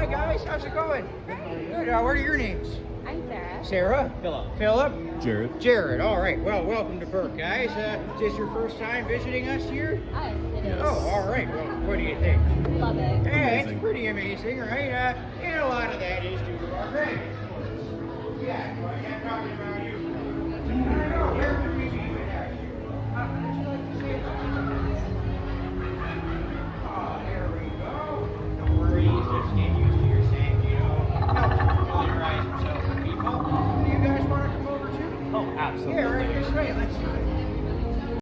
Hi guys, how's it going? Good. What are your names? I'm Sarah. Sarah? Philip? Jared. Jared. All right. Well, welcome to Burke, guys. Is this your first time visiting us here? Yes, it is. Oh, all right. Well, what do you think? Love it. Yeah, it's Amazing. pretty amazing, right? And a lot of that is due to our granite.